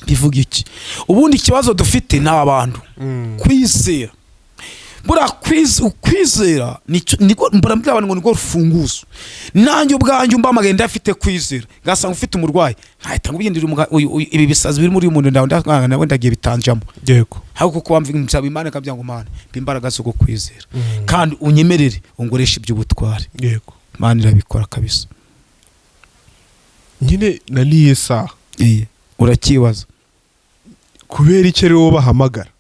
bivuga iki ubundi ikibazo dufite n'abantu kwizera bura kwizera niko mbarambye abantu ngo niko rufunguzo nanjye ubwanjye mbamagaye ndafite kwizera gasanga ufite umurwayi ntahita ngubindira ibi bisazi biri muri umuntu ndangana nawe ndagiye bitanjamo yego ahubwo kuko nsaba Imana kabyango Imana bimbaraga zo kwizera kandi unyemerere ungoresha iby'ubutware yego Imana irabikora kabisa nyine naniye saha urakibaza kubera icyo ari wowe bahamagara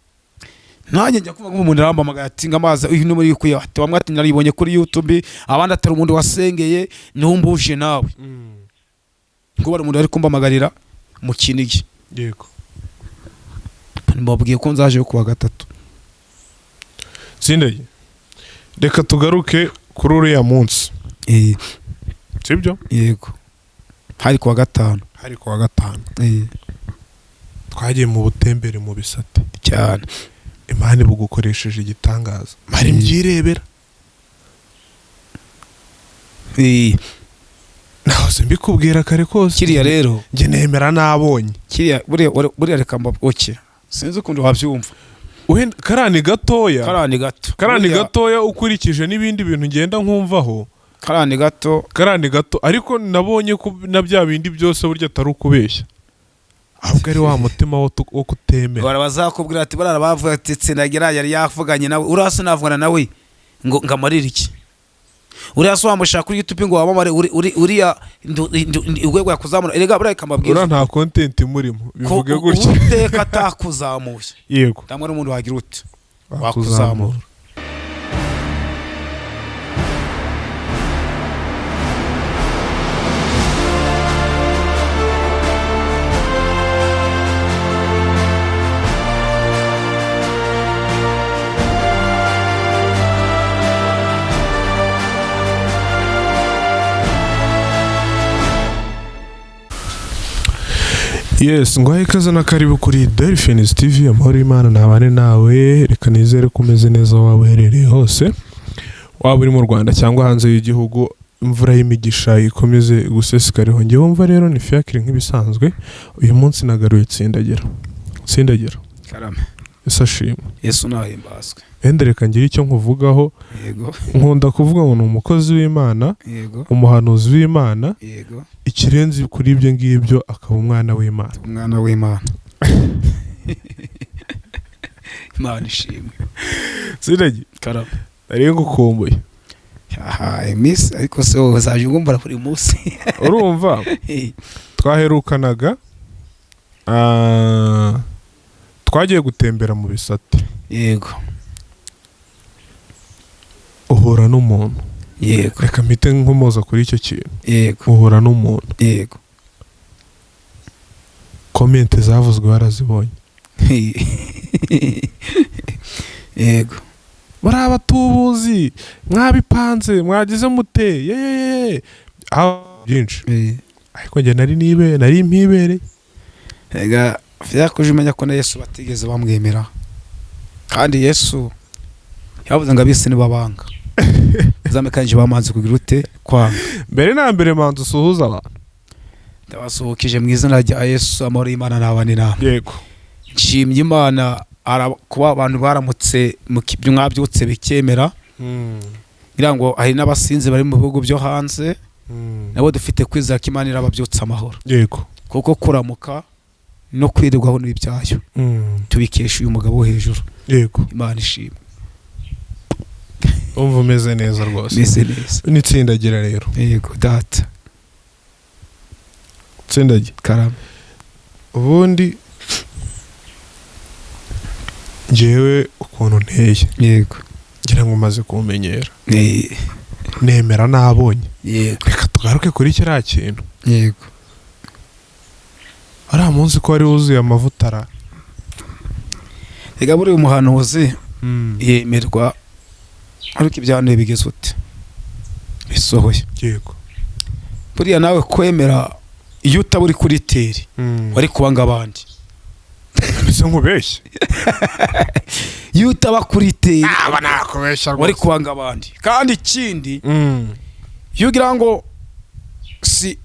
nanjye njya kuvuga umuntu arambamagaye ati ngamaza uyu ni muri kuya ati bamwe ati naribonye kuri YouTube abandi atari umuntu wasengeye ntumbuje nawe ngo bari umuntu ari kumbamagarira mu Kinigi yego mbabwiye ko nzaje kuwa gatatu Tsindagira reka tugaruke kuri uriya munsi sibyo yego hari kuwa gatanu twagiye mu butembere mu bisate cyane Imana ibugukoresheje igitangaza mari mbyirebera naho se mbikubwira kare kose kiriya rero nge nemera nabonye kiriya buriya reka mbabwoke sinzi ukundi wabyumva karani gatoya ukurikije n'ibindi bintu ngenda nkumvaho karani gato ariko nabonye ko na bya bindi byose burya atari ukubeshya ahubwo ari wa mutima wo kutemera bazakubwira ati barara bavuga ati Tsindagira yari yavuganye nawe urasa navugana nawe ngo ngamarira iki urasa wamushaka kuri YouTube ngo wamamare uriya urwego yakuzamura erega buriya kamabwira nta content murimo bivuge gutya uteka atakuzamuye yego ndamwe n'umuntu wagira uti wakuzamura Yes, ngo ikaze na karibu kuri Derifins TV amahoro Imana nabane nawe reka nizere kumeze neza waba uherereye hose waba uri mu Rwanda cyangwa hanze y'igihugu imvura y'imigisha ikomeze gusesekariho nge wumva rero ni fiakire nk'ibisanzwe uyu munsi nagaruye Tsindagira karame Isashimwe Yesu nahimbazwe reka ngire icyo nkuvugaho yego nkunda kuvuga ngo ni umukozi w'Imana yego umuhanuzi w'Imana yego ikirenze kuri ibyo ngibyo akaba umwana w'Imana Imana ishimwe Tsindagira karame ari ngukumbuye miss ariko se uzaje ngumbara buri munsi urumva twaherukanaga twagiye gutembera mu bisate yego uhura n'umuntu yego reka mpite nkomoza kuri icyo kintu yego uhura n'umuntu yego comment zavuzwe barazibonye yego baraba tubuzi mwabipanze mwagize mute byinshi ariko nge nari mpibere ega vyakuje umenya ko na Yesu batigeze bamwemera kandi Yesu yavuze ngo abisi ni babanga zamekanje bamanze kugira ute kwanga mbere na mbere manze usuhuza abantu ndabasuhukije mu izina rya Yesu amahoro y'Imana nabane namwe yego nshimye Imana kuba abantu baramutse mu mwabyutse bikemera ngira ngo hari n'abasinze bari mu bihugu byo hanze nabo dufite kwizera ko Imana irababyutsa amahoro yego kuko kuramuka no kwirirwaho n'ibyayo tubikesha uyu mugabo wo hejuru yego Imana ishimwe umva umeze neza rwose Tsindagira rero yego data Tsindagira karame ubundi njyewe ukuntu nteye yego ngira ngo umaze kumenyera nemera nabonye yego reka tugaruke kuri kiriya kintu yego ariya munsi ko wari wuzuye amavuta reka buri umuhanuzi yemerwa ariko ibyahanuye bigeze ute bisohoye yego buriya nawe kwemera iyo utaba uri kuri teri wari kubanga abandi mbese nkubeshye iyo utaba kuri teri nakubeshya wari kubanga abandi kandi ikindi iyo ugira ngo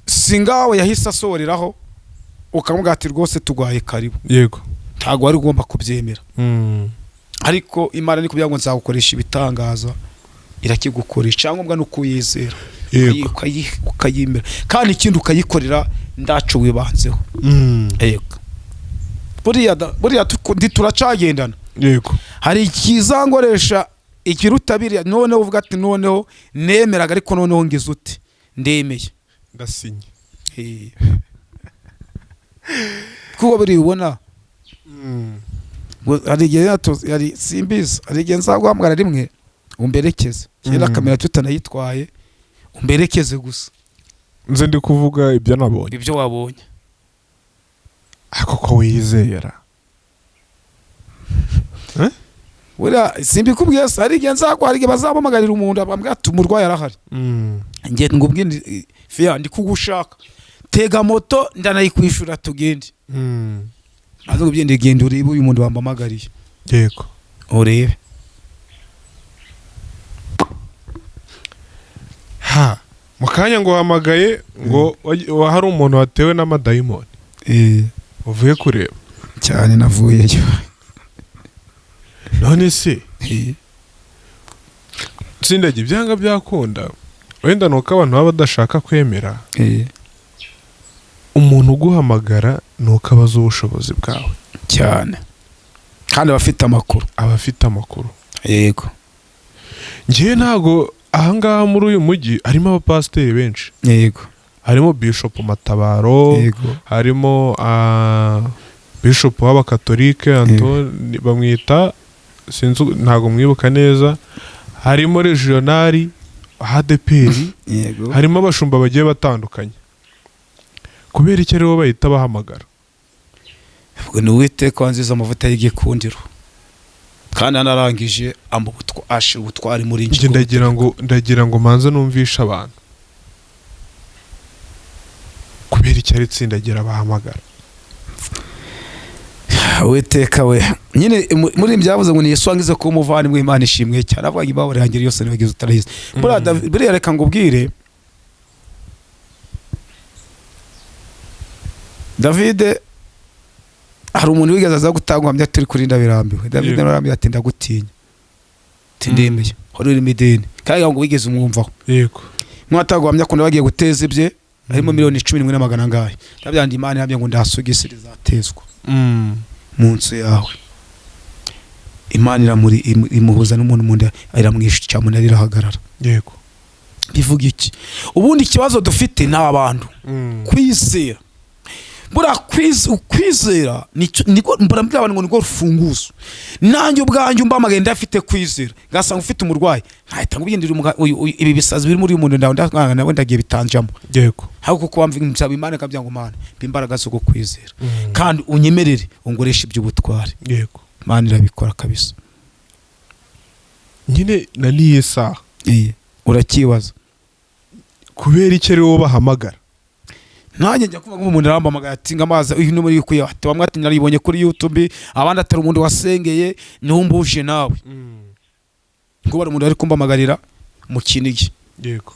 si ngawe yahise asohoreraho ukamubwira ati rwose tugwaye karibu, yego, ntabwo wari ugomba kubyemera. Ariko Imana ni kugira ngo nzagukoresha ibitangaza, irakigukoresha. Cyangwa no kuyizera ukayimera, kandi ikindi ukayikorera ndacu wibanzeho. Yego, buriya turacagendana. Yego, hari ikizangoresha ikiruta biriya, noneho uvuga ati noneho nemeraga, ariko noneho ngize uti ndemeye, ndasinye. kuko buri ubona hari igihe yari simbizi, hari igihe nzaguhamagara rimwe umberekeze, kera kamera tutanayitwaye, umberekeze gusa nze ndi kuvuga ibyo nabonye, ibyo wabonye. ako ko wiyizera Wera simbikubwiye, hari igihe nzaguha, hari igihe bazabamagarira umuntu abambwira ati umurwayi arahari. Ngiye ngubwire fiya ndi kugushaka, tega moto ndanayikwishura tugende. Nazo ngubye genda urebe uyu muntu bambamagariye. Yego, urebe. Mukanya ngo hamagaye ngo hari umuntu watewe n'amadayimoni. Uvuye kureba? Cyane navuyeyo. None se Tsindagira byanga byakunda, wenda nuko abantu baba badashaka kwemera. Umuntu uguhamagara nuko abaza ubushobozi bwawe cyane, kandi abafite amakuru. Yego, ngiye ntago ahangaha muri uyu mujyi harimo abapasiteri benshi. Yego, harimo Bishop Matabaro. Yego, harimo Bishop w'abakatolike Antoni bamwita, sinzi ntago mwibuka neza. Harimo regionali HDPR. Yego, harimo abashumba bagiye batandukanye. Kubera iki rero bahita bahamagara? ubwo ni Uwiteka wanziza amavuta y'igikundiro, kandi anarangije ashira ubutwari muri njye. ndagira ngo manze numvisha abantu kubera iki ari Tsindagira bahamagara. Uwiteka we nyine muri byavuze ngo ni Yesu wangize ko umuvandimwe Imana ishimwe cyane, avuga ngo ibabure yangira yose nibagize utarahize. Buriya reka ngubwire, David hari umuntu wigeze aza gutangwamya turi kurinda birambiwe. David narambiye ati ndagutinya, tindemeye hori uri mideni, kandi ngo wigeze umwumvaho. Yego, mwatagwamya ko bagiye guteza ibye, harimo miliyoni 11 ngahe. Ndabyandi Imana yabye ngo ndasugisiriza atezwa mu nzu yawe. Imana imuhuza n'umuntu mundi iramwishyira mu narira hagarara. Yego, bivuga iki? Ubundi ikibazo dufite n'abantu kwizera. Bura kwizera niko mbarambira abantu ngo niko rufunguzo. Nanjye ubwanjye mbamagaye ndafite kwizera, gasanga ufite umurwayi ntahita ngubindira ibi bisazi biri muri umuntu ndawe nawe ndagiye bitanjamo. Yego, ahubwo kuko nsaba Imana kabya ngo Mana bimbaraga zo kwizera, kandi unyemerere ungoresha iby'ubutware. Yego, Imana irabikora kabisa. nyine naniye saha urakibaza kubera iki rero bahamagara? nanjye njya kuvuga umuntu arambamagaye ati ngamaza uyu no muri kuya ati bamwe ati naribonye kuri YouTube, abandi atari umuntu wasengeye ntumbuje nawe. ngo bari umuntu ari kumbamagarira mu Kinigi. Yego,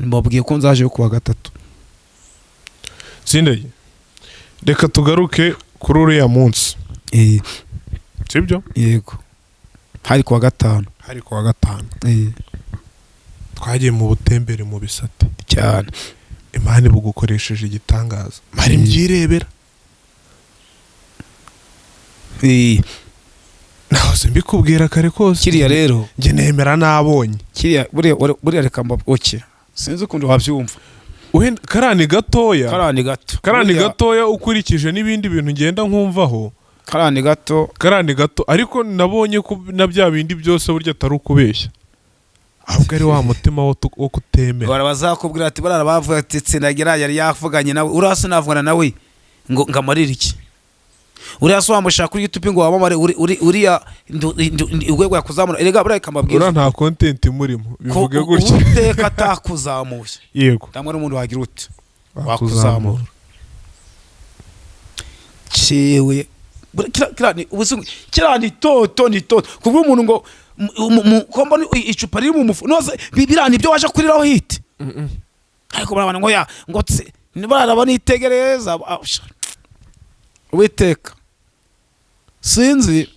mbabwiye ko nzaje ku wa gatatu. Tsindagira, reka tugaruke kuri uriya munsi. Sibyo? Yego, hari ku wa gatanu. Twagiye mu butembere mu bisate cyane. Imana bugukoresheje igitangaza, mari mbyirebera. Nahoze mbikubwira kare kose. Kiriya rero nge nemera nabonye. Kiriya buriya reka mbabwoke, sinzi ukundi wabyumva. Karani gatoya. Karani gatoya ukurikije n'ibindi bintu ngenda nkumvaho. Karani gato ariko nabonye ko na bya bindi byose burya atari ukubeshya, ahubwo ari wa mutima wo kutemera. Barabazakubwira ati barara bavuga ati Tsindagira yari yavuganye nawe, urasa navugana nawe ngo ngamarira iki? Urasa wamushaka kuri YouTube ngo wamamare uriya urwego yakuzamura. Erega buriya kamabwira nta content murimo bivuge gutya. Uteka atakuzamuye. Yego, tamwe n'umuntu wagira uti wakuzamura. Cewe kirani toto kubwo umuntu ngo komba icupa riri mu mufu noze birani byo waje kuriraho hiti. Ariko barabana ngo ya ngo baraba nitegereza Uwiteka sinzi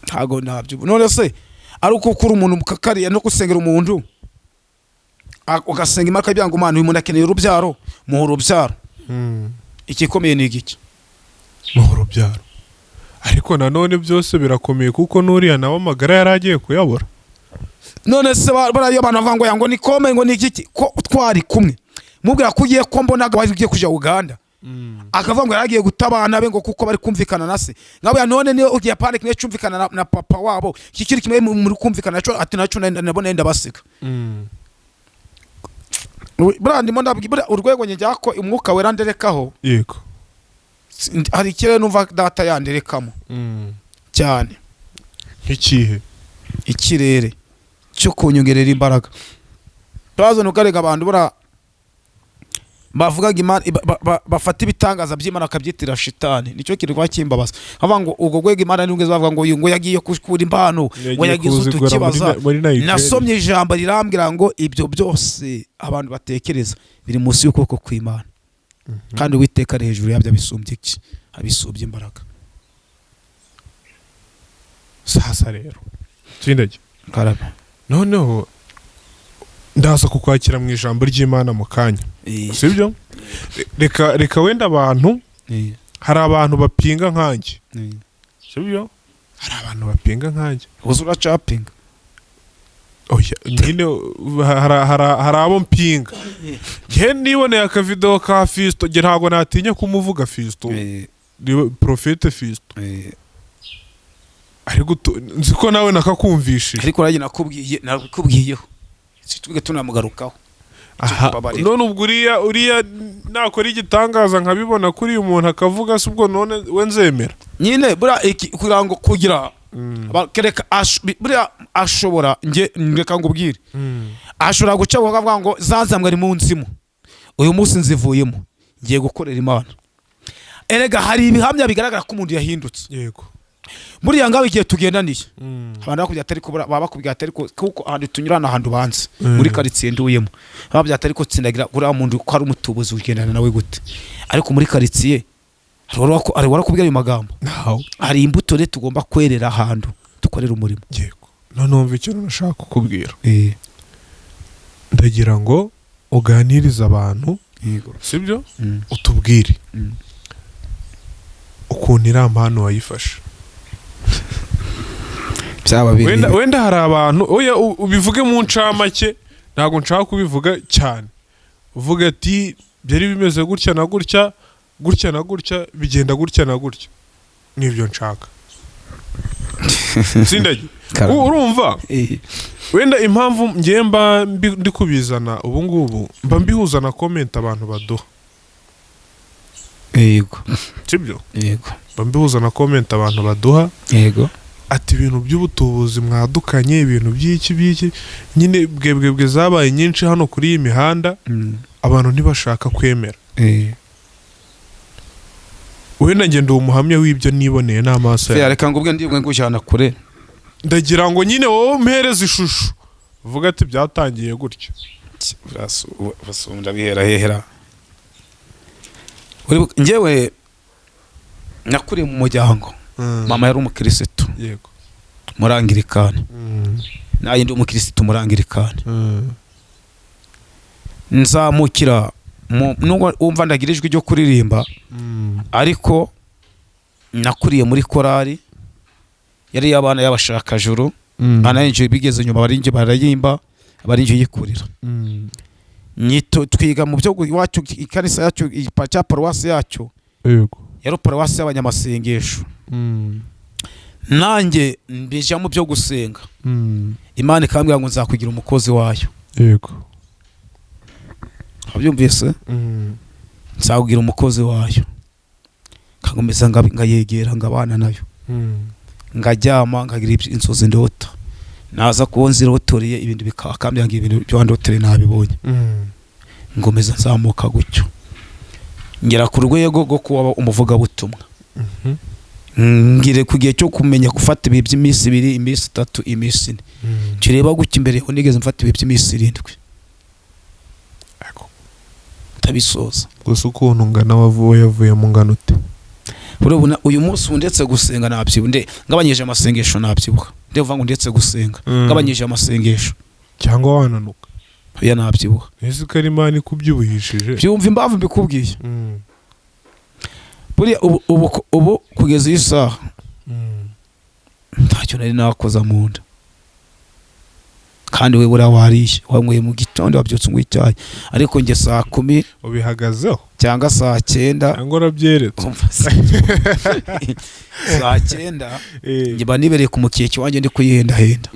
ntago nabyo none se ari uko ukura umuntu mukakariya no gusengera umuntu ugasenga Imana byanga umwana uyu muntu akeneye urubyaro muha urubyaro ikikomeye ni igiki muha urubyaro ariko nanone byose birakomeye kuko nuriya nawe amagara yaragiye kuyabura none se barayo abantu bavuga yango ni kome ngo ni igiki ko twari kumwe mubwira ko ugiye ko mbona ugiye kuja Uganda akavuga ngo yaragiye gutabana be ngo kuko bari kumvikana na se ngabo none niyo ugiye panic ne cyumvikana na papa wabo kikiri kimwe muri kumvikana naco ati naco nabona enda basiga brandi mo ndabwira urwego njya ko umwuka wera nderekaho yego hari ikire numva data yanderekamo cyane nk'ikihe ikirere cyo kunyongerera imbaraga bazo nukarega abantu bavugaga Imana bafata ibitangaza by'Imana akabyitira shitani nicyo kintu kwakimbabaza avuga ngo ubwo gwego Imana n'ungeze bavuga ngo ngo yagiye kushkura impano ngo yagize utukibaza nasomye ijambo rirambwira ngo ibyo byose abantu batekereza biri munsi y'ukuboko kw'Imana kandi Uwiteka ari hejuru yabyo abisumbye iki abisumbye imbaraga sasa rero Tsindagira karame noneho ndaza kukwakira mu ijambo ry'Imana mu kanya sibyo reka wenda abantu hari abantu bapinga nkanjye sibyo hari abantu bapinga nkanjye uzura chapping oya nyine hari abo mpinga je niboneye akavideo ka Fisto je ntago natinya kumuvuga Fisto Profete Fisto ariko nziko nawe nakakumvishije ariko rage nakubwiyeho situge tunamugarukaho none ubwo uriya nakora igitangaza nkabibona kuri uyu muntu akavuga se ubwo none we nzemera nyine bura kurango kugira kereka bura ashobora nge ndeka ngubwire ashobora guca bakavuga ngo zazamwe ari mu nzimo uyu munsi nzivuyemo ngiye gukorera Imana erega hari ibihamya bigaragara ko umuntu yahindutse yego buriya ngaho igihe tugendaniye abantu bakubye atari ko baba bakubye atari ko kuko ahandi tunyurana ahantu banze muri quartier nduyemo babye atari ko Tsindagira gura muntu ko ari umutubuzi ugendana nawe gute ariko muri quartier ari warakubwiye ayo magambo hari imbuto re tugomba kwerera ahantu tukorera umurimo yego none umva icyo nashaka kukubwira ndagira ngo uganirize abantu yego sibyo utubwire ukuntu irampano wayifasha wenda hari abantu oya ubivuge mu ncamake ntago nshaka kubivuga cyane uvuga ati byari bimeze gutya na gutya gutya na gutya bigenda gutya na gutya nibyo nshaka Tsindagira urumva wenda impamvu ngiye mba ndi kubizana ubu ngubu mba mbihuza na comment abantu baduha yego sibyo yego mba mbihuza na comment abantu baduha yego ati ibintu by'ubutubuzi mwadukanye ibintu by'iki nyine bwebwe zabaye nyinshi hano kuri iyi mihanda abantu ntibashaka kwemera wenda ngende umuhamya w'ibyo niboneye n'amaso yawe reka ngubwe ndibwe ngujana kure ndagira ngo nyine wowe umpereze ishusho uvuga ati byatangiye gutyo basumira bihera hehera njyewe nakuriye mu muryango mama yari umukirisitu yego murangirikane naye ndi umukirisitu murangirikane nzamukira nubwo umva ndagira ijwi ryo kuririmba ariko nakuriye muri korari yari y'abana y'abashakajuru ananje bigeze nyuma barinje barayimba barinje yikurira nyito twiga mu byo iwacu ikanisa yacu ipacha paruwasi yacu yego yari paruwasi y'abanyamasengesho nanjye mbije mu byo gusenga Imana ikambwira ngo nzakugira umukozi wayo yego abyumvise nzakugira umukozi wayo kagomeza ngayegera ngabana nayo ngajyama ngagira inzozi ndota naza kubonza irotoriye ibintu bikakambya ngo ibintu byo ndotere nabibonye ngomeza nzamuka gutyo ngera ku rwego rwo kuba umuvuga butumwa ngire kugiye cyo kumenya gufata ibi by'iminsi 2 iminsi 3 iminsi 4 kireba guki imbere ho nigeze mfata ibi by'iminsi 7 tabisoza. gusa ukuntu ngana yavuye mu ngano ute? Urabona uyu munsi ndetse gusenga nabyibuka ngabanyije amasengesho nabyibuka ndevuga ngo ndetse gusenga ngabanyije amasengesho cyangwa wananuka ya nabyibuka ese ko ari Imana ikubyibuhishije byumva impamvu mbikubwiye buriya ubu kugeza iyi saha ntacyo nari nakoza mu nda kandi we buriya wariye wanyweye mu gitondo wabyutse unywa icyayi ariko njye saa 10 ubihagazeho cyangwa saa 9 cyangwa urabyeretse saa 9 njye banibereye ku mukeke wanjye ndi kuyihendahenda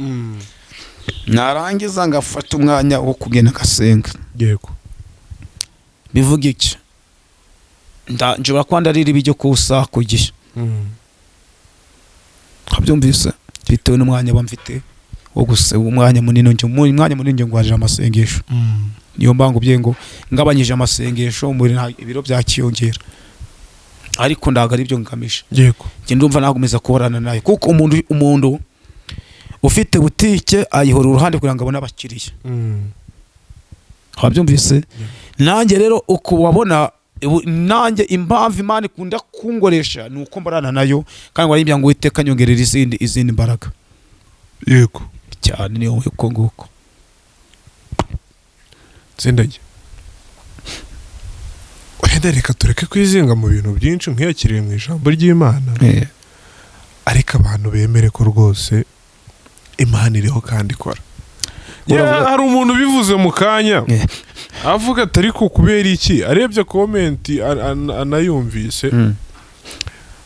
narangiza ngafata umwanya wo kugenda gasenga. Yego bivuga iki njura kwanda riri bijyo kusa kugisha abyumvise bitewe n'umwanya bamfite wo guseba umwanya munini nje ngwaje amasengesho niyo mbango byengo ngabanyije amasengesho muri ibiro byakiyongera ariko ndaga ari byo ngamisha. Yego nge ndumva nagumeza kuborana nayo kuko umuntu ufite butike ayihora uruhande kugira ngo abone abakiriya abyumvise nanjye rero uko wabona nanjye impamvu Imana ikunda kungoresha nuko mbarana nayo kandi waribya ngo Uwiteka nyongerera izindi mbaraga. Yego cyane niyo uko nguko Tsindagira wenda reka tureke kwizinga mu bintu byinshi nkiyakiriye mu ijambo ry'Imana ariko abantu bemere ko rwose Imana iriho kandi ikora. Hari umuntu bivuze mu kanya avuga atari ko kubera iki arebye comment anayumvise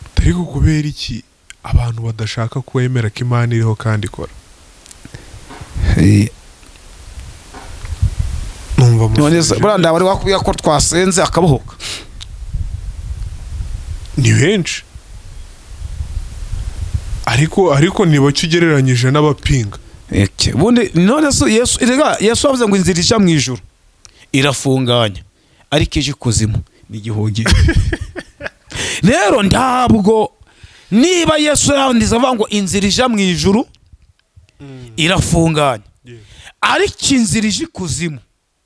atari ko kubera iki abantu badashaka kwemera ko Imana iriho kandi ikora. Numva nonese buranda bari wakubya ko twasenze akabohoka ni benshi ariko niba kigereranyije n'abapinga bundi none so Yesu avuze ngo inzira ija mu ijuru irafunganya ariko ije kuzimu ni gihoge. Rero ndabwo niba Yesu yandiza avuga ngo inzira ija mu ijuru irafunganya ariko inzira ije kuzimu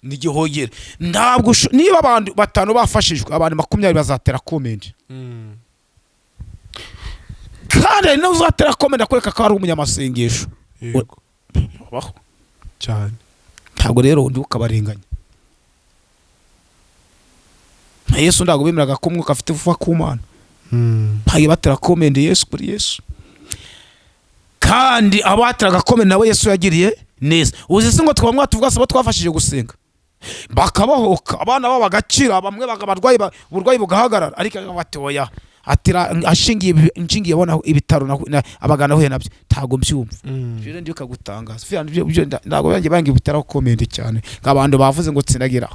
ni gihogere ndabwo niba abantu 5 bafashijwe abantu 20 bazatera comment kandi no uzatera comment akoreka ko ari umunyamasengesho baho cyane ntabwo rero undi ukabarenganya. Yesu ndago bemeraga ko umwuka afite vuba ku Mana ntaye batera comment Yesu kuri Yesu kandi abateraga comment nawe Yesu yagiriye neza. Uzi ngo twamwa tuvuga sabo twafashije gusenga bakabahoka abana babo bagakira bamwe bagabarwayi burwayi bugahagarara ariko bati oya atira inshingiye bona ibitaro abagana huye nabyo tago mbyumva byo ndi ukagutangaza byo ndago yanjye bangi bitara comment cyane nk'abantu bavuze ngo Tsindagira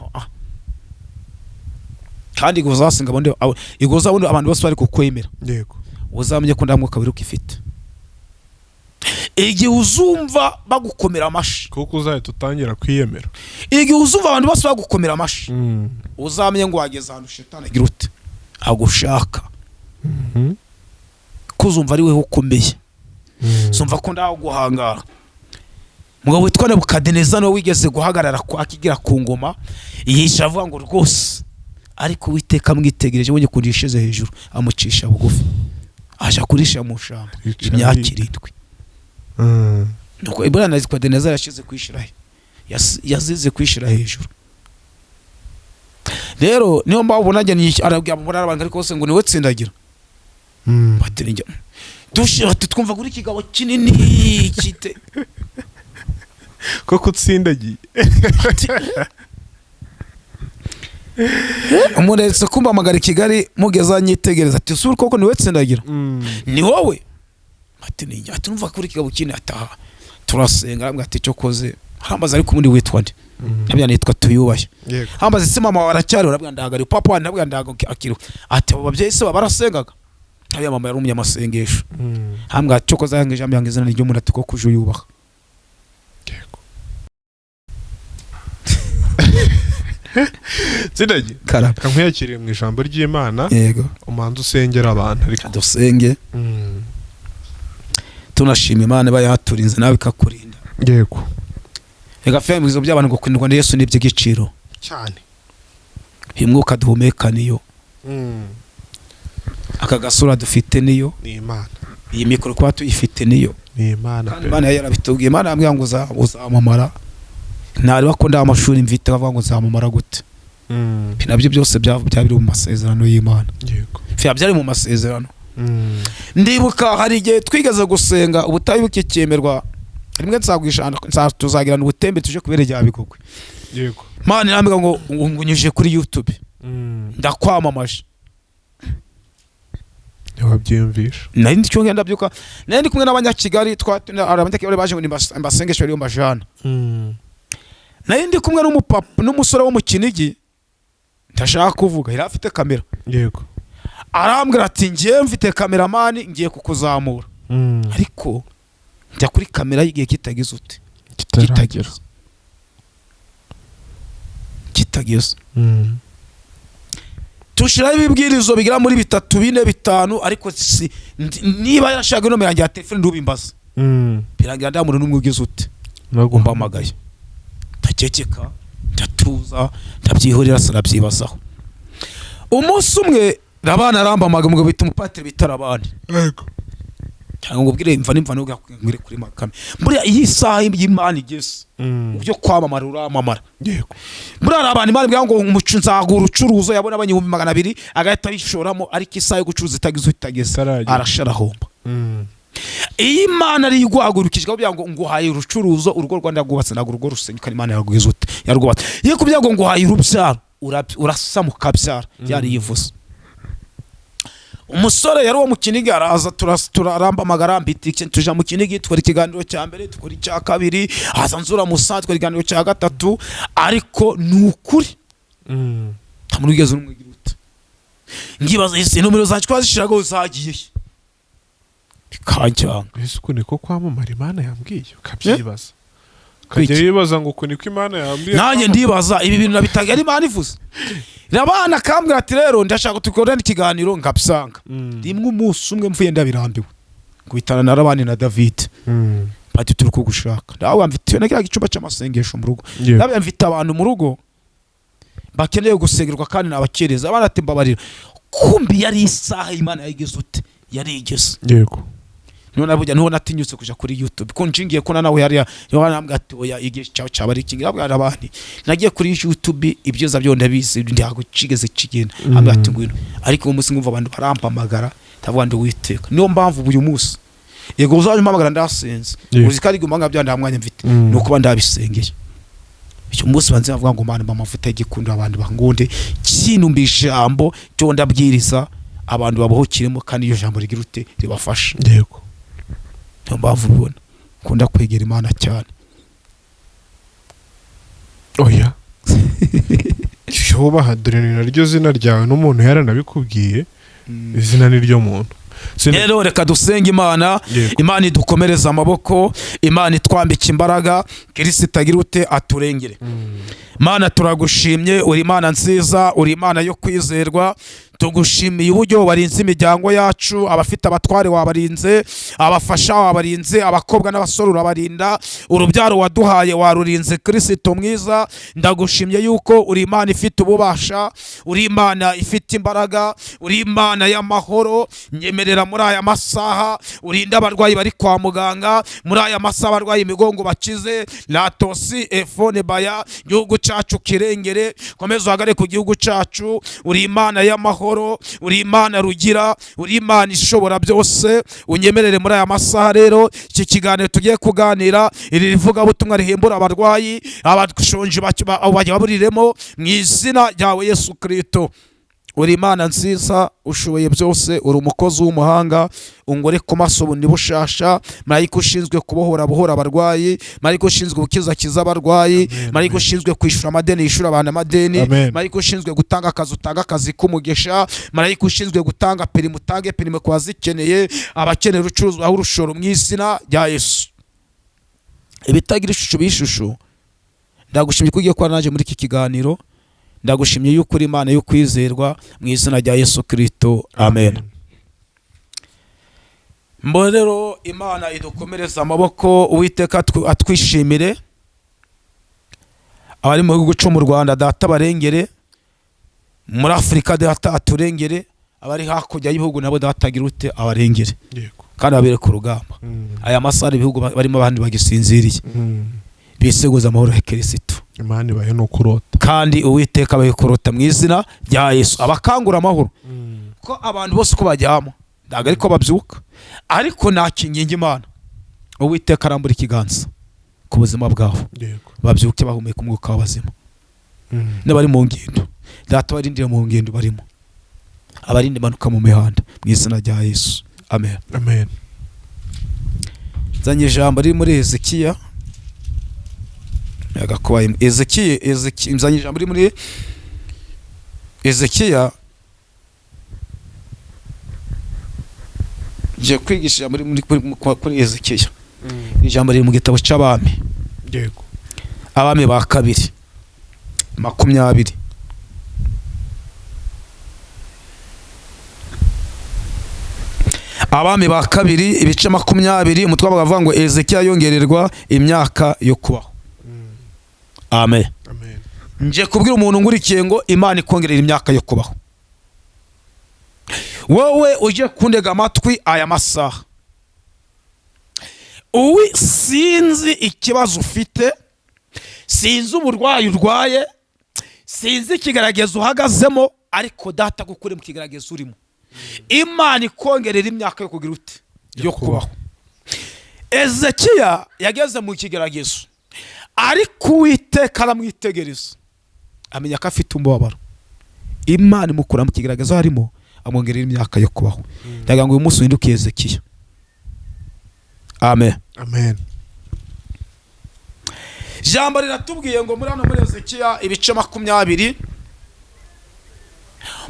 kandi guzasinga bonde igoza bonde abantu bose bari kukwemera. Yego uzamenye ko ndamwe kabiri ukifite igihe uzumva bagukomera amashi kuko uzaye tutangira kwiyemera igihe uzumva abantu bose bagukomera amashi uzamenye ngo wageze ahantu shetani agira ute agushaka kuzumva ari we ukomeye zumva ko ndaho guhangara mugabo witwa Nebukadineza no wigeze guhagarara kwakigira ku ngoma yisha avuga ngo rwose ariko Uwiteka mwitegereje bonye kurishize hejuru amucisha bugufi aje kurisha mu shamba imyaka 7 nuko Ibrahim Nebukadineza yashize kwishira yazize kwishira hejuru. Rero niyo mbabona njye arabwira abona abantu ariko se ngo niwe Tsindagira batirinja dushira twumva kuri kigabo kinini kite ko Tsindagiye umuretse kumba magari Kigali mugeza nyitegereza ati suri koko niwe Tsindagira ni wowe ati ninjye atumva kuri kigabo kinini ataha turasenga ambwa ati cyo koze hambaza ariko muri witwa ndi nabya nitwa tuyubaye hambaza isi mama waracyari urabwa ndagari papa nabwa ndago akiro ati ababyeyi se barasengaga abiya mama yari umunyamasengesho hambwa cyo koza yangeje ambyange izina ryo muri ati ko kuje yubaha. Tsindagira kankuyakiriye mu ijambo ry'Imana yego umanza usengera abantu ariko dusenge tunashima Imana bayaturinze nawe ikakurinda. Yego reka fembizo by'abantu gukundwa na Yesu nibyo giciro cyane uyu mwuka duhumeka niyo, aka gasura dufite niyo, ni Imana, iyi mikoro kuba tuyifite niyo, ni Imana. kandi Imana yarabitubwiye. Imana yambwira ngo uzamamara, ntareba ko nda amashuri mfite bavuga ngo uzamamara gute. Nabyo byose byabiri mu masezerano y'Imana, Yego. byari mu masezerano. Ndibuka hari igihe twigeze gusenga ubutayu bukicyemerwa, rimwe tuzagirana ubutembe tuje kubera rya Bigogwe. Yego. Imana irambwira ngo ngunyuje kuri YouTube, ndakwamamaje. Wabyiyumvisha? Nari ndi cyo ngenda byuka, nari ndi kumwe n'abanyakigali, abanyakigali baje ngo mbasengeshe bari mu majana. Nari ndi kumwe n'umupapa n'umusore wo mu Kinigi, ndashaka kuvuga, yari afite kamera. Yego. Arambwira ati ngiye mfite kameramani ngiye kukuzamura, ariko njya kuri kamera y'igihe kitagize ute, kitageze. Tushiraho ibibwirizo bigera muri 3, 4, 5, ariko niba yashaka nomero yanjye ya telefone ndubimbaza, birangira ndamura n'umwe ugize ute, nagomba amagaye, ndakekeka, ndatuza, ndabyihorera, sarabyibazaho. Umunsi umwe rabana arambamaga ngo bita umupatiri bitarabandi. Yego. Cyangwa ngo ubwire imva nimva n'ubwo ngire kuri makame. Muri iyi saha y'Imana igeze, ubyo kwamamara uramamara. Yego. Muri arabana Imana bwa ngo umucu nzagura ucuruzo yabona abanyihumbi 200 agahita bishoramo, ariko isaha yo gucuruza itageze arasharahomba. Iyi Imana ari igwagurukije kugira ngo nguhaye urucuruzo, urugo Rwanda rwubatse nago urugo rusenyuka, Imana yarugwiza ute, yarwubatse. Ye kugira ngo nguhaye urubyaro, urasamuka byara, yari yivuze. Umusore yari wo mu Kinigi araza, turaramba amagara mbitike, tuja mu Kinigi twari ikiganiro cya mbere, tukora icya kabiri, haza nzura musanzwe twari ikiganiro cya gatatu, ariko nukuri tamurugeze n'umwigira ute. Ngibaza ese nomero zacu twazishiraga uzagiye kancyanga. Ese uko niko kwamamara Imana yambwiye, ukabyibaza. Kajya yibaza ngo uko niko Imana yambwiye. Nanjye ndibaza ibi bintu nabitaga ari Imana ivuze. Rabana kambwira ati rero ndashaka tukorana ikiganiro ngabisanga. Rimwe umunsi umwe mvuye ndabirambiwe, kubitana na Rabani na David. Bati turi kugushaka. Ndawe mfite nagira icyumba cy'amasengesho mu rugo. Ndabe mfite abantu mu rugo bakeneye gusengerwa kandi nabakereza. Abana ati mbabarira. Kumbi yari isaha Imana yigeze ute, yari igeze. Yego. None abujya niho natinyutse kuja kuri YouTube, ko njingiye ko nawe yari yarambwa ati oya igihe cyawe cyabari kingira bwa abandi. Nagiye kuri YouTube ibyoza byo ndabizi, ndago cigeze kigenda ambwa ati ngwino, ariko umunsi ngumva abantu barampamagara tavuga ndo witeka. Niyo mpamvu uyu munsi yego uzaje mpamagara ndasenze, uzikari gumanga bya ndamwanya mfite nuko bandabisengeye. Icyo munsi banze bavuga ngo Mana bamavuta igikundo abantu bangunde kinumbi ijambo cyo ndabwiriza abantu babohokiremo, kandi iyo jambo rigira ute ribafasha. Yego. Mpamvu ubona kunda kwegera Imana cyane. Oya. Shoba hadure ni naryo zina ryawe n'umuntu yaranabikubwiye, izina ni ryo muntu. Rero reka dusenga Imana. Imana idukomereza amaboko, Imana itwambika imbaraga, Kristo agira ute aturengere. Mana turagushimye, uri Imana nziza, uri Imana yo kwizerwa. Tugushimiye uburyo warinze imiryango yacu, abafite abatware wabarinze, abafasha wabarinze, abakobwa n'abasore urabarinda, urubyaro waduhaye warurinze. Kristo mwiza, ndagushimye yuko uri Imana ifite ububasha, uri Imana ifite imbaraga, uri Imana y'amahoro. Nyemerera muri aya masaha urinda abarwayi bari kwa muganga, muri aya masaha abarwayi imigongo bakize, latosi efone baya, gihugu cyacu kirengere, komeza uhagare ku gihugu cyacu. Uri Imana y'amahoro, uri Imana rugira, uri Imana ishobora byose. Unyemerere muri aya masaha rero iki kiganiro tugiye kuganira, iri rivuga butumwa rihembura abarwayi, abashonje baburiremo mu izina ryawe Yesu Kristo. Uri Imana nziza, ushoboye byose, uri umukozi w'umuhanga, ungore ku maso bundi bushasha. Marayika ushinzwe kubohora abarwayi, marayika ushinzwe gukiza abarwayi, marayika ushinzwe kwishura amadeni yishura abantu amadeni, marayika ushinzwe gutanga akazi utanga akazi k'umugisha, marayika ushinzwe gutanga perime utange perime ku bazikeneye, abakeneye urucuruzwa aho urushoro mu izina rya Yesu. Ibitagira ishusho bishusho, ndagushimye ko ugiye kwa naje muri iki kiganiro. Ndagushimye yuko uri Imana yo kwizerwa mu izina rya Yesu Kristo. Amen. Mbonero Imana idukomereza amaboko, Uwiteka atwishimire. Abari mu gihugu cyo mu Rwanda data barengere, muri Afrika data aturengere, abari hakurya y'ibihugu nabo datagira ute abarengere kandi abere ku rugamba. Aya masara ibihugu barimo abandi bagisinziriye biseguza amahoro ya Kristo. Imana ibahe no kurota kandi Uwiteka abahe kurota mu izina rya Yesu. Abakangura amahoro ko abantu bose ko bajyamo ndaga ariko babyuka, ariko nakinginga Imana Uwiteka arambura ikiganza ku buzima bwabo, babyuke bahumeka umwuka w'abazima. N'abari mu ngendo data barindire mu ngendo barimo, abarinde manuka mu mihanda mu izina rya Yesu. Amen. Amen. Zanye ijambo riri muri Ezekiya yagakubaye Ezekiya zanye ijambo riri muri Ezekiya, je kwigisha muri Ezekiya. Ijambo riri mu gitabo cy'abami, yego, abami ba kabiri 20. Abami ba kabiri ibice 20, umutwe bavuga ngo Ezekiya yongererwa imyaka yo kubaho. Amen. Amen. Nje kubwira umuntu ngurikiye ngo Imana ikongerera imyaka yo kubaho. Wowe uje kundega amatwi aya masaha, uwi sinzi ikibazo ufite, sinzi uburwayi urwaye, sinzi ikigaragazo uhagazemo, ariko data gukure mu kigaragazo urimo. Imana ikongerera imyaka yo kugira ute yo kubaho. Ezekiya yageze mu kigaragazo, ariko Uwiteka aramwitegereza amenya ko afite umubabaro. Imana imukura mu kigaragazo harimo, amwongerera imyaka yo kubaho. Ndaga ngo uyu munsi winduke Ezekiya. Amen. Amen. Jambo riratubwiye ngo muri hano muri Ezekiya ibice 20,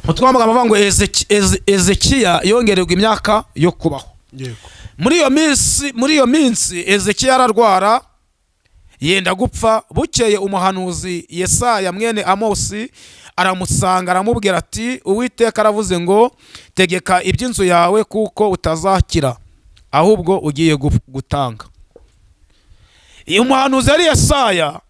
mutwamaga bavuga ngo Ezekiya yongererwa imyaka yo kubaho. Yego. Muri iyo minsi Ezekiya ararwara yenda gupfa. Bukeye umuhanuzi Yesaya mwene Amosi aramusanga aramubwira ati Uwiteka aravuze ngo tegeka iby'inzu yawe kuko utazakira ahubwo ugiye gutanga. Iyo umuhanuzi ari Yesaya,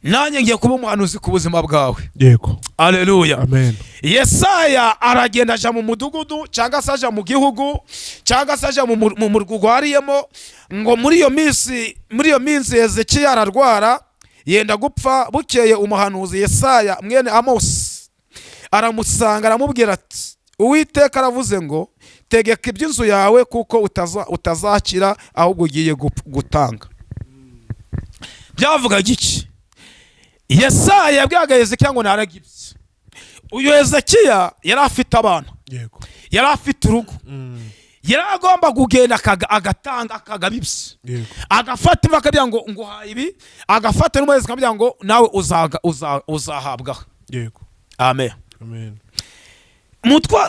nanjye ngiye kuba umuhanuzi ku buzima bwawe. Yego. Haleluya. Amen. Yesaya aragenda aja mu mudugudu cyangwa se aja mu gihugu cyangwa se aja mu murugwariyemo ngo muri iyo minsi Ezekiya ararwara yenda gupfa. Bukeye umuhanuzi Yesaya mwene Amosi aramusanga aramubwira ati Uwiteka aravuze ngo tegeka iby'inzu yawe kuko utazakira ahubwo ugiye gutanga. Byavuga iki? Yesaya yabwiye Ezekiya ngo naragibye. Uyu Ezekiya yari afite abana, yego, yari afite urugo, yari agomba kugenda agatanga akagabibye, yego, agafata bakabya ngo nguhaye ibi, agafata n'umwezi akabya ngo nawe uzahabwa. Yego. Amen. Amen.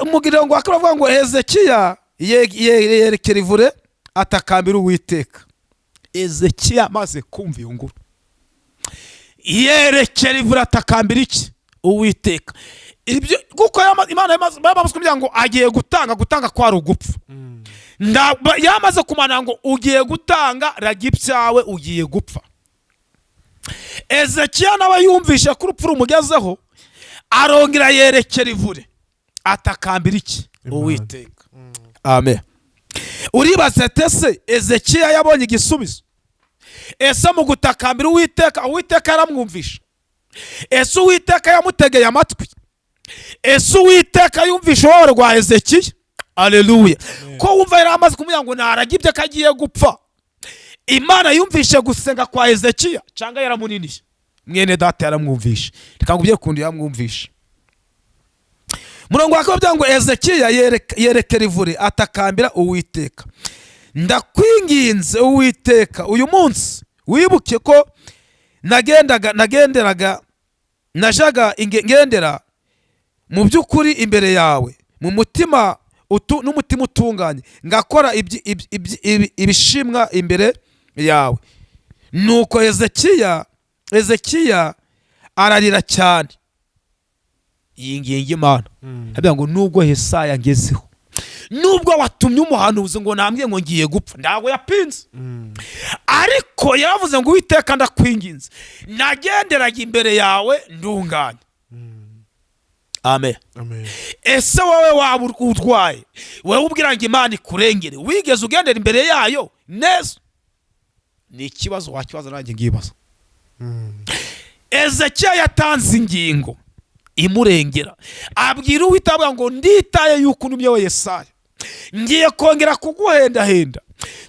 Umugiriro ngo akavuga ngo Ezekiya yerekera ivure atakambira Uwiteka. Ezekiya maze kumva iyo nguru yerekera ivure atakambira iki? Uwiteka. Ibyo kuko Imana yamaze kumbwira ngo agiye gutanga kwa rugupfa. Yamaze kumana ngo ugiye gutanga ragipyawe ugiye gupfa. Ezekiya nawe yumvisha ko urupfu rumugezeho, arongera yerekera ivure atakambira iki? Uwiteka. Amen. Uribaza tese Ezekiya yabonye igisubizo? Ese mu gutakambira Uwiteka yaramwumvisha? Ese Uwiteka yamutegeye amatwi? Ese Uwiteka yumvisha wowe rwa Ezekiya? Haleluya. Ko wumva yari amaze kumubwira ngo naragibye kagiye gupfa, Imana yumvishe gusenga kwa Ezekiya cyangwa yaramuniniye? Mwene data yaramwumvisha. Reka ngubye kundi yamwumvisha. Murongo wakabya ngo Ezekiya yerekera ivure atakambira Uwiteka. Ndakwinginze Uwiteka, uyu munsi wibuke ko nagendera mu by'ukuri imbere yawe mu mutima n'umutima utunganye, ngakora ibishimwa imbere yawe. Nuko Ezekiya ararira cyane yinginga Imana. Abya ngo nubwo Yesaya ngezeho, nubwo watumye umuhanuzi ngo nambye ngo ngiye gupfa, ndago yapinze, ariko yaravuze ngo Uwiteka ndakwinginze, nagenderaga imbere yawe ndunganye. amen. Amen. Ese wowe waba urwaye, wowe ubwira ngo Imana ikurengere, wigeze ugendera imbere yayo neza? Ni ikibazo wakibaza nanjye ngibaza. Ezekiya yatanze ingingo imurengera, abwira Uwiteka ngo nditaye yuko untumye we Yesaya, ngiye kongera kuguhendahenda,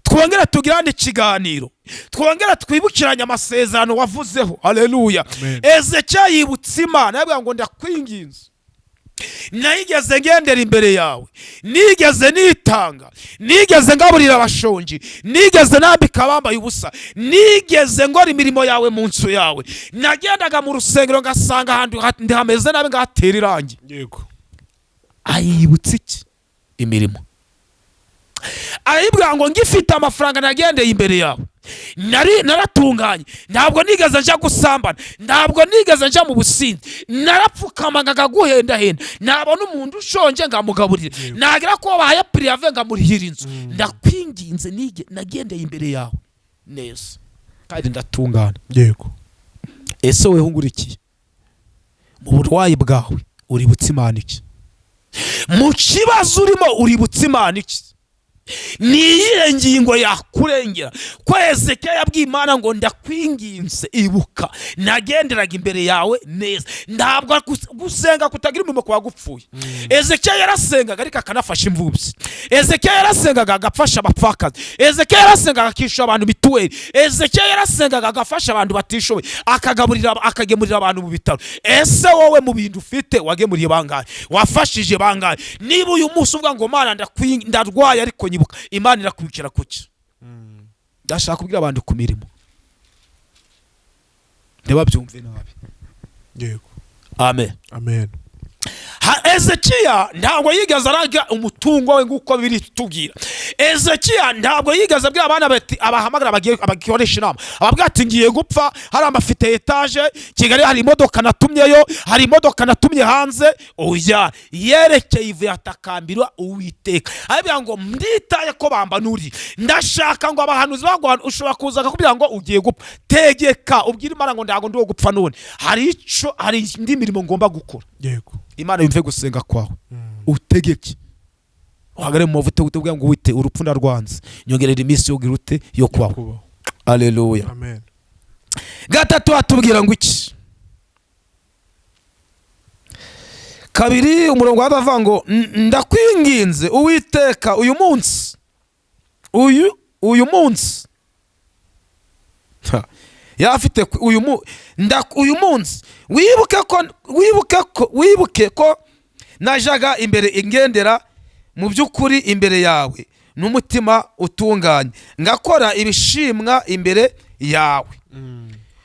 twongera tugirane ikiganiro, twongera twibukiranye amasezerano wavuzeho. Haleluya. Ezekiya yibutse Imana, yabwira ngo ndakwinginze, nigeze ngendera imbere yawe, nigeze nitanga, nigeze ngaburira abashonji, nigeze nambika abambaye ubusa, nigeze ngora imirimo yawe mu nzu yawe, nagendaga mu rusengero ngasanga ahantu hameze nabi ngahatera irangi. Yego. Ayibutse iki? Imirimo. Aribwira ngo ngifite amafaranga nagendeye imbere yawe, naratunganye, ntabwo nigeze nja gusambana, ntabwo nigeze nja mu businzi, narapfukama ngaguhendahenda, nabona umuntu ushonje ngamugaburira, nagira ko bahaye prive ngamurihira inzu. Ndakwinginze nagendeye imbere yawe neza kandi ndatungana. Yego. Ese wewe hungurikiye mu burwayi bwawe uributse Imana iki? Mu kibazo urimo uributse Imana iki? Ni iyihe ngingo yakurengera? Ko Ezekiya yabwiye Imana ngo ndakwinginze ibuka nagenderaga imbere yawe neza, ntabwo gusenga kutagira umurimo kwa gupfuye. Ezekiya yarasengaga ariko akanafasha imfubyi, Ezekiya yarasengaga agafasha abapfakazi, Ezekiya yarasengaga akishyura abantu mituweli, Ezekiya yarasengaga agafasha abantu batishoboye, akagemurira abantu mu bitaro. Ese wowe mu bintu ufite wagemuriye bangahe? Wafashije bangahe? Niba uyu munsi uvuga ngo Mana ndarwaye ariko nyibuka, Imana irakwibukira kuki? Ndashaka kubwira abantu ku mirimo ntibabyumve nabi. Yego. Amen. Amen. Ezekiya ntabwo yigeze araga umutungo we nguko biri tubwira. Ezekiya ntabwo yigeze abwira abana bati abahamagara bagikoresha inama, ababwira ati ngiye gupfa, hari amafite etage Kigali, hari imodoka natumyeyo, hari imodoka natumye hanze. Oya, yerekeye ivuye atakambira Uwiteka, abwira ngo nditaye ko bambanuri, ndashaka ngo abahanuzi bagwa ushobora kuza akakubwira ngo ugiye gupfa, tegeka ubwira Imana ngo ndago ndiwo gupfa none, hari indi mirimo ngomba gukora. Yego. Imana yumve gusenga kwawe, utegeke, uhagare mu mavuta utubwira ngo wite urupfu ndarwanze, nyongerera iminsi yo girute yo kwawe. Haleluya. Amen. Gatatu atubwira ngo iki? Kabiri umurongo w'abavuga ngo ndakwinginze Uwiteka uyu munsi yafite uyu munsi wibuke ko najaga imbere ingendera mu by'ukuri imbere yawe n'umutima utunganye, ngakora ibishimwa imbere yawe.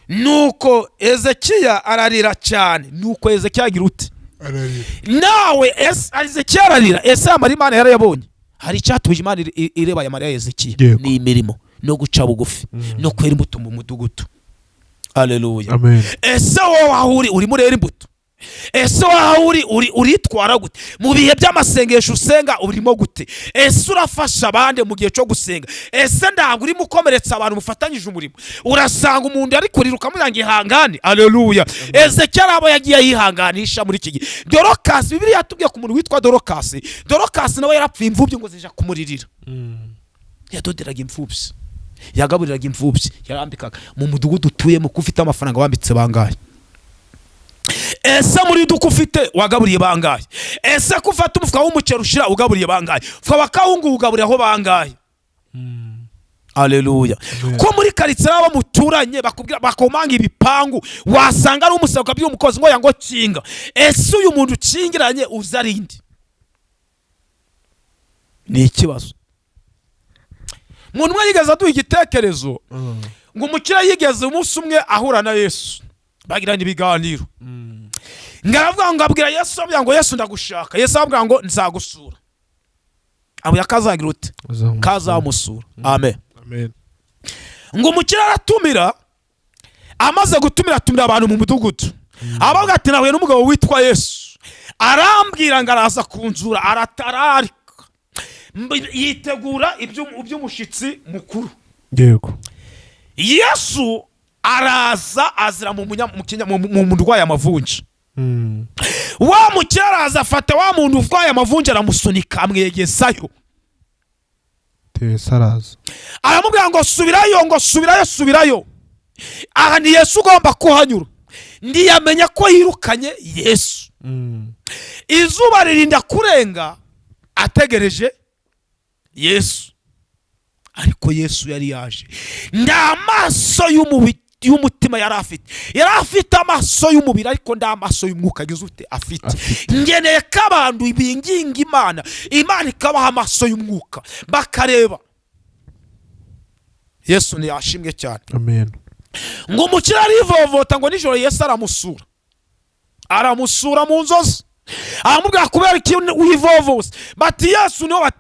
Nuko Ezekiya ararira cyane. Nuko Ezekiya agira ute? Ararira. Nawe Ezekiya ararira. Ese amara Imana yarayabonye? Hari icyatuje Imana ireba ya Mariya Ezekiya? Ni imirimo no guca bugufi no kwera imbuto mu mudugudu. Haleluya. Amen. Ese wowe ahuri uri murera imbuto? Ese wowe uritwara gute mu bihe by'amasengesho usenga? Urimo gute? Ese urafasha abandi mu gihe cyo gusenga? Ese ntabwo urimo ukomeretsa abantu mufatanyije umurimo? Urasanga umuntu ari kuriruka murangiye ihangane. Haleluya. Ezekiya arabo yagiye yihanganisha muri iki gihe. Dorokasi, Bibiliya yatubwiye ku muntu witwa Dorokasi. Dorokasi nawe yarapfuye imfubyi ngo zija kumuririra. Yadoderaga imfubyi, yagaburiraga imfubyi, yarambikaga mu mudugudu utuyemo. Kufite amafaranga wambitse bangahe? Ese muri duko ufite wagaburiye bangahe? Ese kufata umufuka w'umuceri ushira ugaburiye bangahe? Fuka bakawungu ugaburiye aho bangahe? Haleluya. Ko muri karitsiye aba muturanye bakubwira bakomanga ibipangu, wasanga ari umusaga by'umukozi ngo yango kinga. Ese uyu muntu ukingiranye uzarindi? Ni ikibazo. Umuntu umwe yigeze aduha igitekerezo ngo umukira yigeze umunsi umwe ahura na Yesu, bagirana ibiganiro. Ngaravuga ngo abwira Yesu, abwira ngo Yesu ndagushaka. Yesu abwira ngo nzagusura. Abo yakazagira ute? Kazamusura. Amen. Amen. Ngo umukira aratumira, amaze gutumira abantu mu mudugudu. Abavuga ati nahuye n'umugabo witwa Yesu, arambwira ngo araza kunzura, aratararika, yitegura iby'umushitsi mukuru. Yego. Yesu araza azira mu murwayi amavunja. wa mukire araza afata wa muntu uvwaye amavunja aramusunika amwegezayo. araza aramubwira ngo subirayo, ngo subirayo. Aha ni Yesu ugomba kuhanyura. Ndiyamenya ko yirukanye Yesu. Izuba ririnda kurenga ategereje Yesu, ariko Yesu yari yaje. Nda amaso y'umutima yari afite amaso y'umubiri, ariko nda amaso y'umwuka gizute afite. Ngeneye kabandu ibinginga Imana ikabaha amaso y'umwuka bakareba. Yesu ni yashimwe cyane. Amen. Ngo umukire arivovota ngo nijoro Yesu aramusura mu nzozi. Aramubwira kubera iki wivovose? Bati Yesu niwe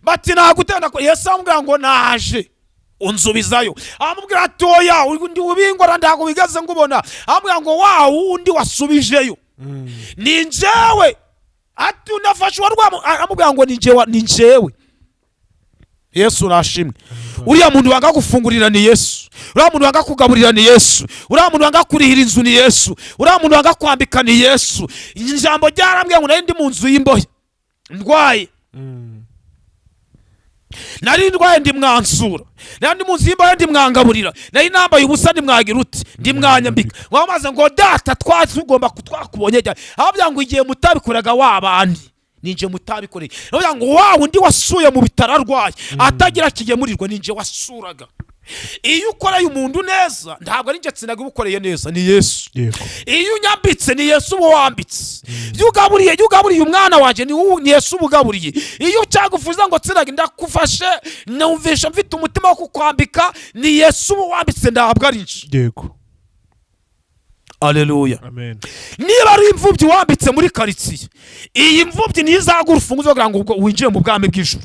bati nagutenda ko. Yesu aramubwira ngo naje unzubizayo. Aramubwira ati oya undi ubingora ndago bigaze ngubona. Aramubwira ngo wa undi wasubijeyo ni njewe. Ati unafashwa rwamo. Aramubwira ngo ni njewe. Yesu nashimwe. Uriya muntu wanga gufungurira ni Yesu. Uriya muntu wanga kugaburira ni Yesu. Uriya muntu wanga kurihira inzu ni Yesu. Uriya muntu wanga kwambika ni Yesu. Ijambo ryarambwiye ngo nari ndi mu nzu y'imbohe ndwaye. Nari ndwaye ndi mwansura. Nari ndi mu nzu y'imbohe ndi mwangaburira. Nari nambaye ubusa ndi mwagira uti ndi mwanyambika. Wamaze ngo data tugomba twakubonye cyane. Ababwira ngo igihe mutabikoraga wabandi ninje mutabikoreye. Ababwira ngo wa undi wasuye mu bitaro arwaye atagira kigemurirwa ninje wasuraga. Iyo ukoreye umuntu neza ntabwo ari nje tsinaga ubukoreye neza ni Yesu. Iyo unyambitse ni Yesu uwo wambitse. Iyo ugaburiye umwana wanje ni Yesu ubugaburiye. Iyo cyagufuza ngo tsinaga ndakufashe numvisha mfite umutima wo kukwambika ni Yesu uwo wambitse ntabwo ari nje. Yego. Haleluya. Amen. Niba ari imvubyi wambitse muri karitsiye, iyi mvubyi nizagura ufunguzo kugira ngo winjire mu bwami bw'ijuru.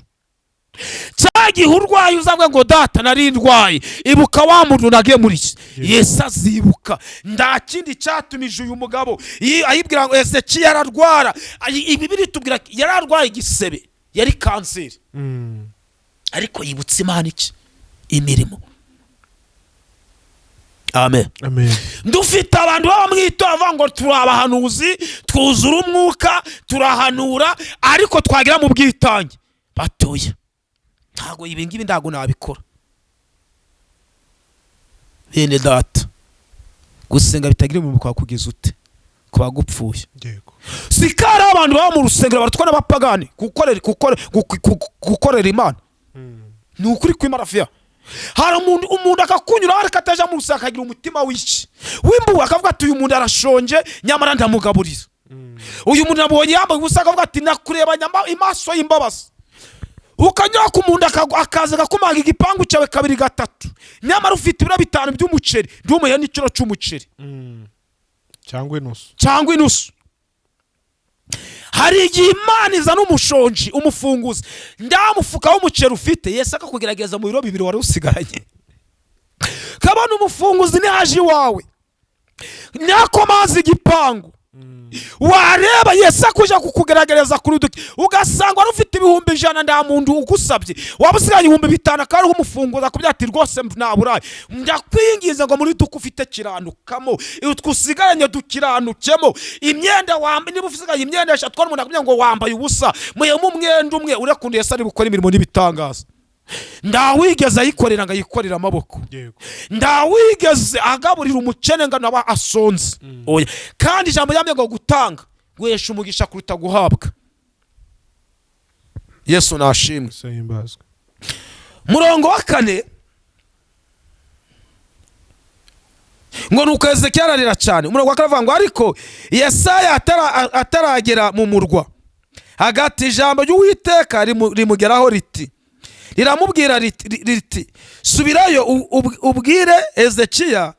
Cyagihe urwaye uzavuga ngo data nari ndwaye, ibuka wa muntu nagiye muri iki. Yesu azibuka. Nda kindi cyatumije uyu mugabo ayibwira ngo Ezekiya yararwara. Ibibiri tubwira yararwaye igisebe, yari kanseri. Ariko yibutse Imana iki imirimo. Amen. Amen. Dufite abantu bamwitora bavuga ngo turabahanuzi, twuzura umwuka, turahanura, ariko twagira mu bwitange batoye. Ntago ibingibi ndago nabikora. Bene data, gusenga bitagira mu kwa kugeza ute kuba gupfuye. Yego. Sikara abantu baba mu rusengero baratwara abapagani gukorera Imana. Ni ukuri kw'Imana. Hari umuntu akakunyura ariko ataje mu rusaka akagira umutima w'iki w'imbuwe akavuga ati uyu muntu arashonje nyamara ndamugaburira. Uyu muntu nabonye yambaye ubusa akavuga ati nakureba imaso y'imbabazi. Ukanyura ku muntu akaza akakumanga igipangu cyawe kabiri gatatu nyamara ufite ibiro 5 by'umuceri ndumuye n'ikiro cy'umuceri cyangwa inusu. Hari igihe Imana izana umushonji umufunguzi ndamufuka w'umuceri ufite Yesu akakugerageza mu biro 2 wari usigaranye. Kabona umufunguzi ni haji wawe nakomaza igipangu wareba Yesu akuja kukugerageza kuri duki ugasanga ufite ibihumbi 100 nda muntu ugusabye wabusiganye 500 kandi umufunguza kubyati rwose naburaye ndakwingiza ngo muri duku ufite kiranukamo utwusigaranye dukiranukemo imyenda wambaye niba ufisiganye imyenda 3 umuntu akubwira ngo wambaye ubusa muye mu mwenda umwe urekunde Yesu ari gukora imirimo n'ibitangaza. Ndawigeze ayikorera ngo ayikorera amaboko. Ndawigeze agaburira umukene ngo naba asonze. Oya kandi ijambo yamye ngo gutanga gwesha umugisha kuruta guhabwa. Yesu nashimwe. Sahimbazwe. Murongo wa 4 ngo nuko Ezekiya ararira cyane. Umurongo wa 4 avuga ngo ariko Yesaya ataragera mu murwa hagati ijambo ry'Uwiteka rimugeraho riti riramubwira riti subirayo ubwire Ezekiya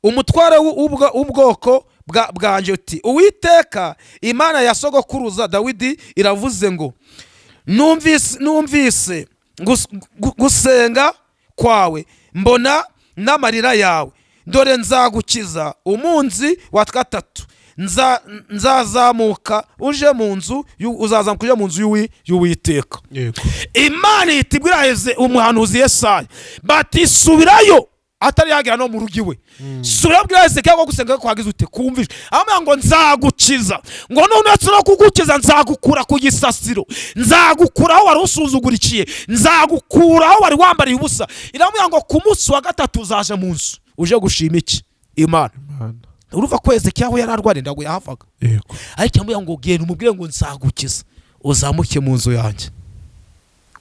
umutware w'ubwoko bwanje uti Uwiteka Imana ya sogokuruza Dawidi iravuze ngo numvise gusenga kwawe mbona n'amarira yawe dore nzagukiza umunsi wa 3 nzazamuka uje mu nzu uzazamuka uje mu nzu y'Uwiteka. Imana itibwira umuhanuzi Yesaya bati subirayo atari yagira no mu rugi we sura bwese cyangwa gusenga kwagize ute kumvisha amwe ngo nzagukiza ngo none no kugukiza nzagukura ku gisasiro nzagukuraho wari usuzugurikiye nzagukuraho wari wambariye ubusa iramwe ngo ku munsi wa gatatu uzaje mu nzu uje gushima iki Imana uruva kweze cyaho yararware ndago yahavaga yego ariko amwe ngo genda umubwire ngo nzagukiza uzamuke mu nzu yanjye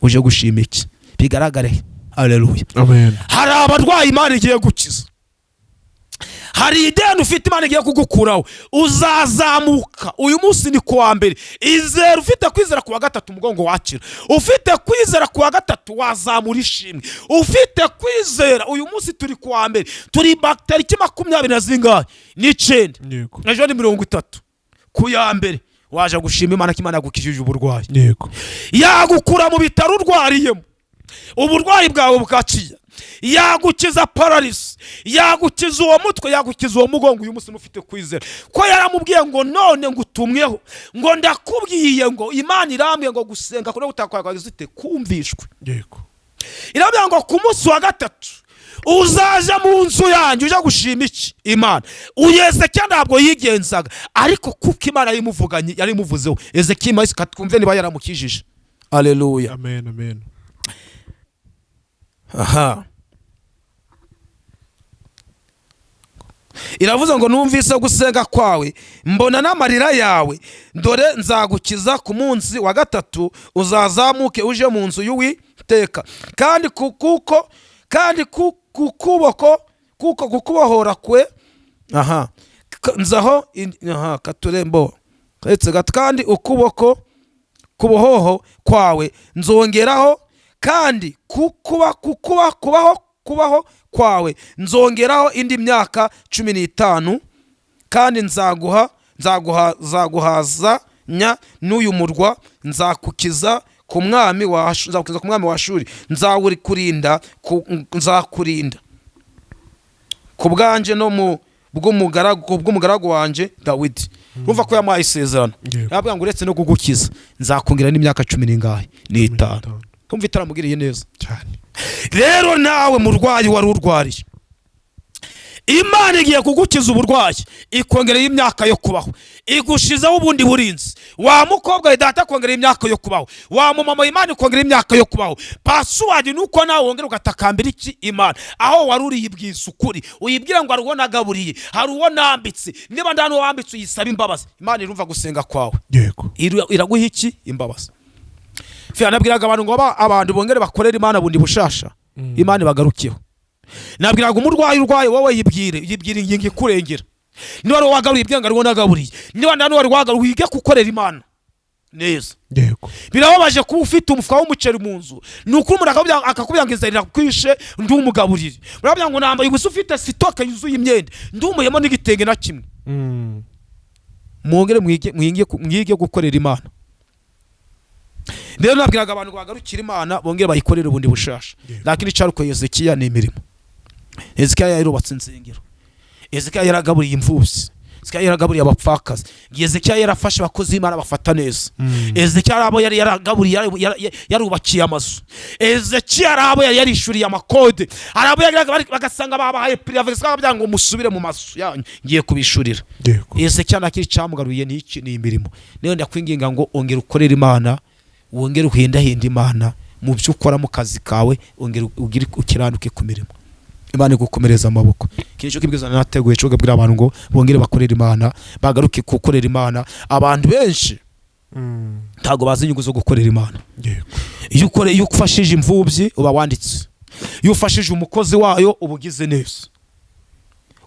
uje gushima iki bigaragare. Haleluya. Amen. Hari abarwayi Imana igiye gukiza. Hari ideni ufite Imana igiye kugukuraho. Uzazamuka. Uyu munsi ni kuwa mbere. Izera ufite kwizera kuwa gatatu umugongo wakira. Ufite kwizera kuwa gatatu wazamura ishimwe. Ufite kwizera uyu munsi turi kuwa mbere. Turi tariki 20 ni 9. Ejo ni 30. Kuya mbere waje gushima Imana ko Imana yagukijije uburwayi. Yego. Yagukura mu bitaro urwariyemo. Uburwayi bwawe bukaciye yagukiza paralysis yagukiza uwo mutwe yagukiza uwo mugongo uyu munsi ufite kwizera ko yaramubwiye ngo none ngutumweho ngo ndakubwiye ngo Imana irambye ngo gusenga kure gutakwagaza ite kumvishwe. Yego. Irambye ngo ku munsi wa gatatu uzaje mu nzu yanjye uje gushima iki Imana. Uyezekiya ntabwo yigenzaga ariko kuko Imana yimuvuganye yari muvuzeho Ezekiya maze katwumve niba yaramukijije. Haleluya. Amen. Amen. Aha. Iravuze ngo numvise gusenga kwawe mbona n'amarira yawe dore nzagukiza ku munsi wa gatatu uzazamuke uje mu nzu y'Uwiteka kandi kukubohora kwe nzaho katurembo kandi ukuboko kubohoho kwawe nzongeraho kandi kubaho kwawe nzongeraho indi myaka 15 kandi nzaguhazanya n'uyu murwa nzakukiza ku mwami wa Shuri nzakurinda ku bwanje no mu bw'umugaragu wanje Dawidi. Urumva ko yamuhaye isezerano yabwiye ngo uretse no kugukiza nzakongera n'imyaka 15. Kumva itaramugiriye neza cyane. Rero nawe murwayi wari urwariye Imana igiye kugukiza uburwayi ikongereye imyaka yo kubaho igushizaho ubundi burinzi. Wa mukobwa data kongereye imyaka yo kubaho, wa mama Imana ikongereye imyaka yo kubaho. Password nuko nawe wongera ugatakambira iki Imana aho wari uri yibwiza ukuri uyibwira ngo arubona agaburiye hari uwo nambitse niba ndano wambitse uyisaba imbabazi Imana irumva gusenga kwawe. Yego. Iraguha iki imbabazi. Fya nabwiraga abantu ngo abantu bongere bakorera Imana bundi bushasha Imana bagarukiyeho. Nabwiraga umurwayi urwaye wowe yibwire ingingi kurengera. Niba wari wagaruye ibyenga rwo nagaburiye niba ndano wari wagaruye wige gukorera Imana neza. Yego. Birababaje kuba ufite umufuka w'umuceri mu nzu nuko umuntu akakubyangiza kwishe ndumugaburire. Murabya ngo nambaye gusa ufite sitoke yuzuye imyenda ndumuyemo n'igitenge na kimwe. Mwongere mwige gukorera Imana. Rero nabwiraga abantu bagarukira Imana bongere bayikorera ubundi bushasha. Lakini cyaruko Ezekiya ni imirimo. Ezekiya yarubatse insengero. Ezekiya yaragaburiye imvusi. Ezekiya yaragaburiye abapfakazi. Ezekiya yarafashe abakozi Imana bafata neza. Ezekiya arabo yari yaragaburiye yarubakiye amazu. Ezekiya arabo yari yarishuriye amakode. Arabo bagasanga babahaye prive bakabya ngo musubire mu mazu yanyu ngiye kubishurira. Ezekiya nakiri cyamugaruye ni imirimo. Niyo ndakwinginga ngo ongera ukorera Imana. Wongere uhenda Imana mu byo ukora mu kazi kawe ongera ugire ukiranuke ku mirimo Imana igukomereza amaboko. Kinyo kibwizana nateguye cyo gabwira abantu ngo bongere bakorera Imana bagaruke gukorera Imana. Abantu benshi ntago bazi inyungu zo gukorera Imana. Iyo ufashije imvubyi uba wanditse, iyo ufashije umukozi wayo ubugize neza,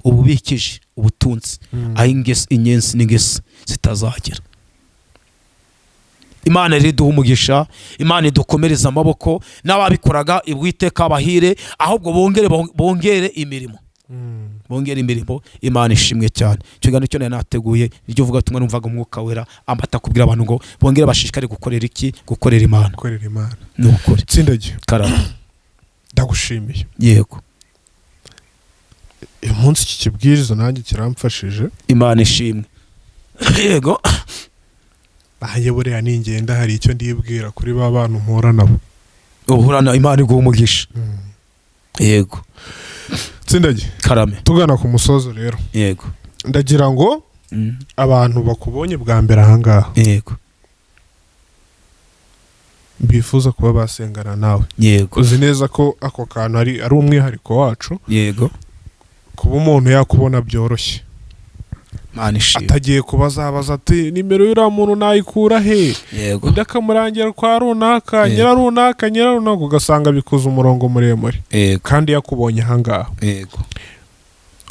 ububikije ubutunzi aho inyensi n'ingesi zitazagera. Imana riduha umugisha, Imana idukomereza amaboko n'ababikoraga ibwiteka bahire ahubwo bongere imirimo. Bongere imirimo Imana ishimwe cyane. Cyo cyo nateguye iryo vuga tumwe numvaga umwuka wera ambata kubwira abantu ngo bongere bashishikare gukorera iki gukorera Imana. Gukorera Imana. Nukuri. Tsindagira. Karara. Ndagushimiye. Yego. Uyu munsi iki kibwirizo nanjye kiramfashije. Imana ishimwe. Yego. Ahaye buriya ningenda hari icyo ndibwira kuri ba bantu mpura nabo. Uhurana Imana iguha umugisha. Yego. Tsindagira karame tugana ku musozo rero yego ndagira ngo abantu bakubonye bwa mbere ahangaha yego bifuza kuba basengana nawe yego uzi neza ko ako kantu ari umwihariko wacu yego kuba umuntu yakubona byoroshye Mana ishimwe atagiye kubazabaza ati nimero y'uriya muntu nayikura he yego ndakamurangira kwa runaka nyirarunaka ugasanga bikuza umurongo muremure kandi yakubonye ahangaha yego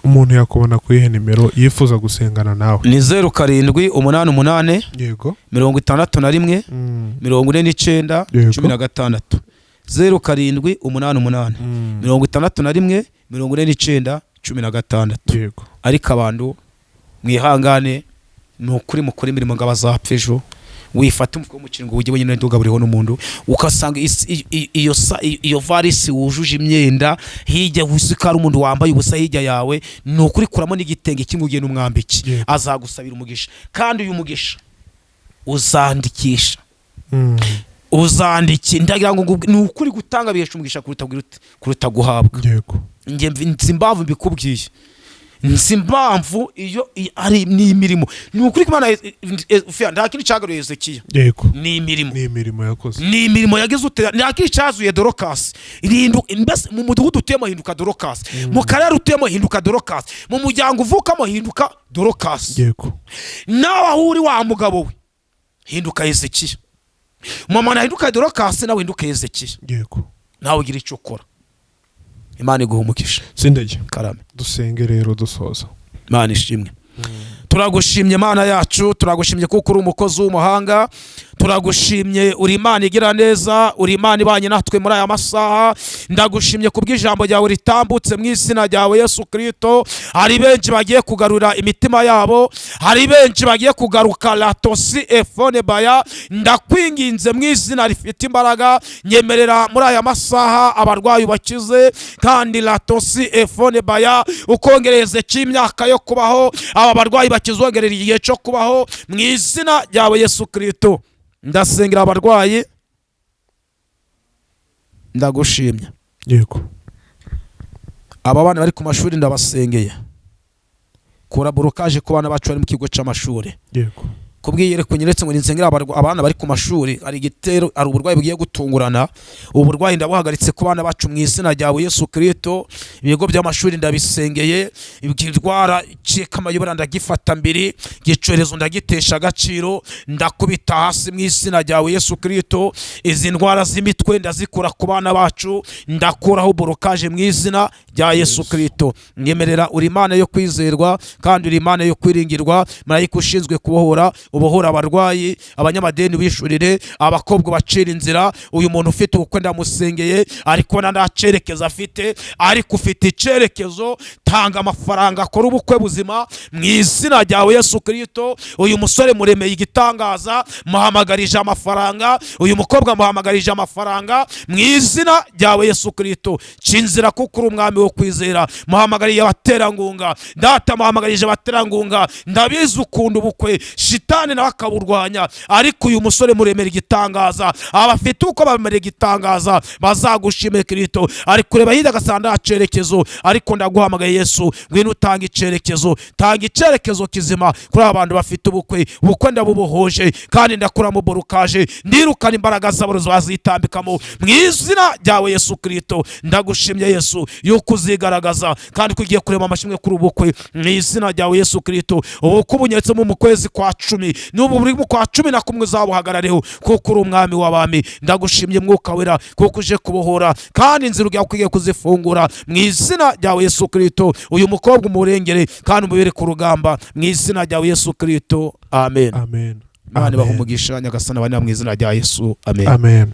umuntu yakubona ku ihe nimero yifuza gusengana nawe ni 0788 yego 61 49 16 0788 61 49 16 yego ariko abantu mwihangane nukuri mukora imirimo ngabazapfa ejo wifata umutwe w'umukino ngo ujye wenyine ndugaburiho n'umuntu ukasanga iyo varisi wujuje imyenda hirya wisukara umuntu wambaye ubusa hirya yawe nukuri kuramo n'igitenge kimugenda umwambiki azagusabira umugisha kandi uyu mugisha uzandikisha ndagira ngo nukuri gutanga bihesha umugisha kuruta guhabwa yego nge nzimbavu mbikubwiye nsimpamvu iyo ari ni imirimo ni ukuri Imana nta kindi cyagaruye Hezekiya yego ni imirimo yakoze ni imirimo yagize utera nta kindi cyazuye Dorokasi mbese mu mudugudu utuyemo hinduka Dorokasi mu karere utuyemo hinduka Dorokasi mu muryango uvukamo hinduka Dorokasi yego nawe aho uri wa mugabo we hinduka Hezekiya mama hinduka Dorokasi nawe hinduka Hezekiya yego nawe ugira icyo ukora Imana iguha umugisha Tsindagira karame dusenge rero dusoza Imana ishimwe turagushimye Mana yacu turagushimye kuko uri umukozi w'umuhanga turagushimye uri Imana igira neza uri Imana ibanye natwe muri aya masaha ndagushimye kubw'ijambo ryawe ritambutse mu izina ryawe Yesu Kristo hari benshi bagiye kugarura imitima yabo hari benshi bagiye kugaruka latosi efone baya ndakwinginze mu izina rifite imbaraga nyemerera muri aya masaha abarwayi bakize kandi latosi efone baya ukongereze cy'imyaka yo kubaho aba barwayi bakizongerera igihe cyo kubaho mu izina ryawe Yesu Kristo ndasengera abarwayi ndagushimye yego aba bana bari ku mashuri ndabasengeye kura burukaje ku bana bacu bari mu kigo cy'amashuri yego kubwiyereko nyiretse ngo ninsengera abana bari ku mashuri ari gitero ari uburwayi bugiye gutungurana uburwayi ndabuhagaritse ku bana bacu mu izina ryawe Yesu Kristo ibigo by'amashuri ndabisengeye ibwirwara cy'ikamayobora ndagifata mbiri gicorezo ndagitesha agaciro ndakubita hasi mu izina ryawe Yesu Kristo izi ndwara z'imitwe ndazikura ku bana bacu ndakuraho burokaje mu izina rya Yesu Kristo nyemerera uri Imana yo kwizerwa kandi uri Imana yo kwiringirwa marayika ushinzwe kubohora ubohora abarwayi abanyamadeni bishurire abakobwa bacira inzira uyu muntu ufite ubukwe ndamusengeye ariko ntacerekeza afite ariko ufite icerekezo tanga amafaranga akora ubukwe buzima mu izina ryawe Yesu Kristo uyu musore muremeye igitangaza muhamagarije amafaranga uyu mukobwa muhamagarije amafaranga mu izina ryawe Yesu Kristo cinzira kuko uri umwami wo kwizera muhamagariye abaterangunga data muhamagarije abaterangunga ndabizi ukunda ubukwe shitani nawe akaburwanya ariko uyu musore muremera igitangaza abafite uko bamera igitangaza bazagushimira Kristo ariko reba hirya agasanda acerekezo ariko ndaguhamagaye Yesu ngwino utanga icerekezo kizima kuri abantu bafite ubukwe ndabubohoje kandi ndakura mu borukaje ndirukana imbaraga z'abaro bazitambikamo mu izina ryawe Yesu Kristo ndagushimye Yesu yuko uzigaragaza kandi kugiye kurema amashimwe kuri ubukwe mu izina ryawe Yesu Kristo ubukwe bunyetse mu kwezi kwa 10 n'ubu buri mu kwa 11 uzabuhagarareho kuko uri umwami w'abami ndagushimye mwuka wera kuko uje kubohora kandi inzira yawe kugiye kuzifungura mu izina ryawe Yesu Kristo uyu mukobwa umurengere kandi umubere ku rugamba mu izina ryawe Yesu Kristo amen amen Imana bahumugisha nyagasana bana mu izina rya Yesu amen amen